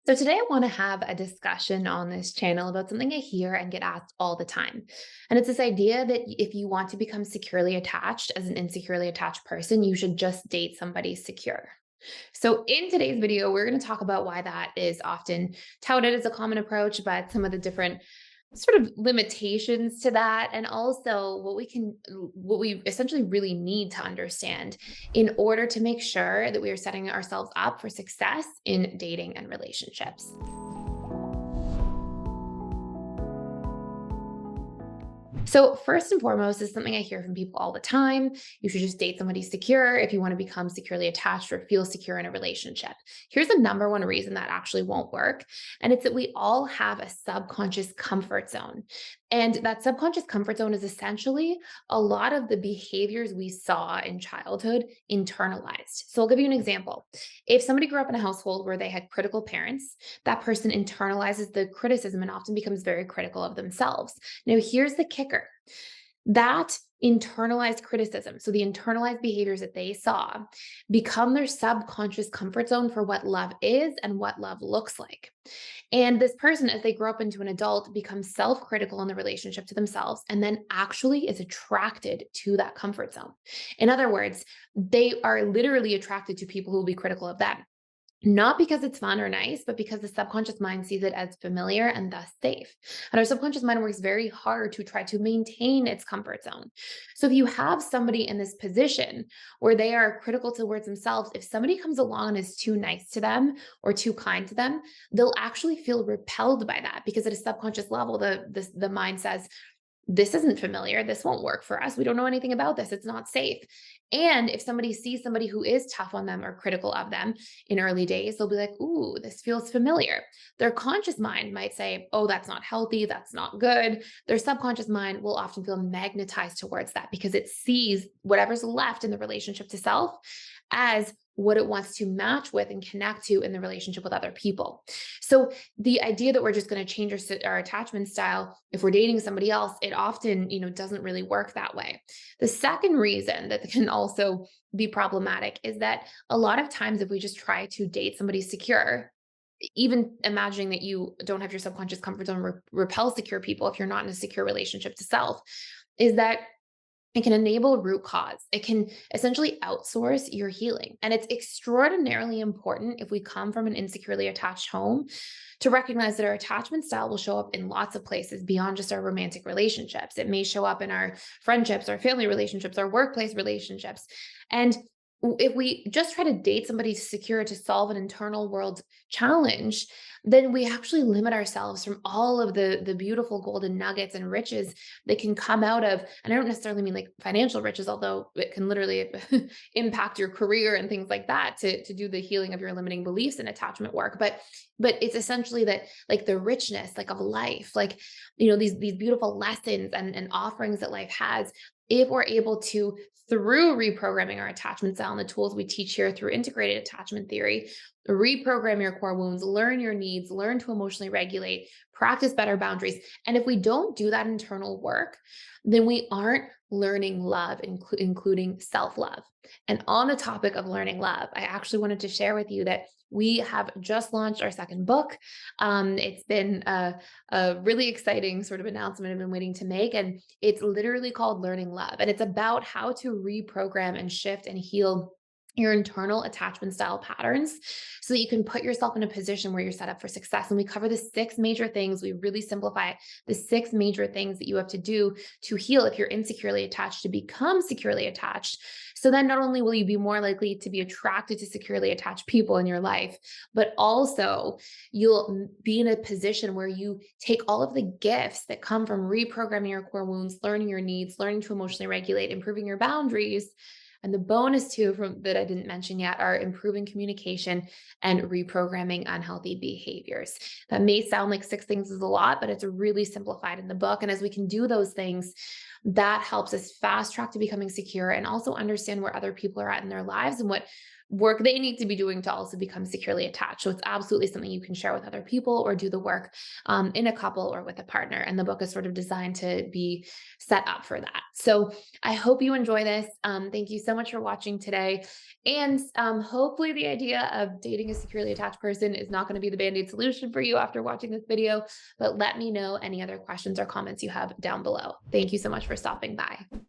So today I want to have a discussion on this channel about something I hear and get asked all the time. And it's this idea that if you want to become securely attached as an insecurely attached person, you should just date somebody secure. So in today's video, we're going to talk about why that is often touted as a common approach, but some of the different sort of limitations to that, and also what we essentially really need to understand in order to make sure that we are setting ourselves up for success in dating and relationships. So, first and foremost, is something I hear from people all the time. You should just date somebody secure if you want to become securely attached or feel secure in a relationship. Here's the number one reason that actually won't work. And it's that we all have a subconscious comfort zone. And that subconscious comfort zone is essentially a lot of the behaviors we saw in childhood internalized. So, I'll give you an example. If somebody grew up in a household where they had critical parents, that person internalizes the criticism and often becomes very critical of themselves. Now, here's the kicker: that internalized criticism, so the internalized behaviors that they saw, become their subconscious comfort zone for what love is and what love looks like. And this person, as they grow up into an adult, becomes self critical in the relationship to themselves and then actually is attracted to that comfort zone. In other words, they are literally attracted to people who will be critical of them. Not because it's fun or nice, but because the subconscious mind sees it as familiar and thus safe. And our subconscious mind works very hard to try to maintain its comfort zone. So if you have somebody in this position where they are critical towards themselves, if somebody comes along and is too nice to them or too kind to them, they'll actually feel repelled by that because at a subconscious level, the mind says, this isn't familiar. This won't work for us. We don't know anything about this. It's not safe. And if somebody sees somebody who is tough on them or critical of them in early days, they'll be like, ooh, this feels familiar. Their conscious mind might say, oh, that's not healthy. That's not good. Their subconscious mind will often feel magnetized towards that because it sees whatever's left in the relationship to self as what it wants to match with and connect to in the relationship with other people. So the idea that we're just going to change our attachment style if we're dating somebody else, it often, doesn't really work that way. The second reason that can also be problematic is that a lot of times if we just try to date somebody secure, even imagining that you don't have your subconscious comfort zone repel secure people if you're not in a secure relationship to self, is that it can enable root cause. It can essentially outsource your healing. And it's extraordinarily important if we come from an insecurely attached home to recognize that our attachment style will show up in lots of places beyond just our romantic relationships. It may show up in our friendships, our family relationships, our workplace relationships. And if we just try to date somebody secure to solve an internal world challenge, then we actually limit ourselves from all of the beautiful golden nuggets and riches that can come out of, and I don't necessarily mean like financial riches, although it can literally impact your career and things like that to do the healing of your limiting beliefs and attachment work. But it's essentially that, like, the richness, like, of life, like, these beautiful lessons and offerings that life has, if we're able to, through reprogramming our attachment style and the tools we teach here through integrated attachment theory, reprogram your core wounds, learn your needs, learn to emotionally regulate, practice better boundaries. And if we don't do that internal work, then we aren't learning love, including self-love. And on the topic of learning love, I actually wanted to share with you that we have just launched our second book. It's been a really exciting sort of announcement I've been waiting to make. And it's literally called Learning Love. And it's about how to reprogram and shift and heal your internal attachment style patterns so that you can put yourself in a position where you're set up for success. And we cover the 6 major things. We really simplify it. The 6 major things that you have to do to heal if you're insecurely attached, to become securely attached. So then not only will you be more likely to be attracted to securely attached people in your life, but also you'll be in a position where you take all of the gifts that come from reprogramming your core wounds, learning your needs, learning to emotionally regulate, improving your boundaries. And the bonus too, that I didn't mention yet, are improving communication and reprogramming unhealthy behaviors. That may sound like 6 things is a lot, but it's really simplified in the book. And as we can do those things, That helps us fast track to becoming secure and also understand where other people are at in their lives and what work they need to be doing to also become securely attached. So it's absolutely something you can share with other people or do the work in a couple or with a partner. And the book is sort of designed to be set up for that. So I hope you enjoy this. Thank you so much for watching today. And hopefully, the idea of dating a securely attached person is not going to be the band aid solution for you after watching this video. But let me know any other questions or comments you have down below. Thank you so much for stopping by.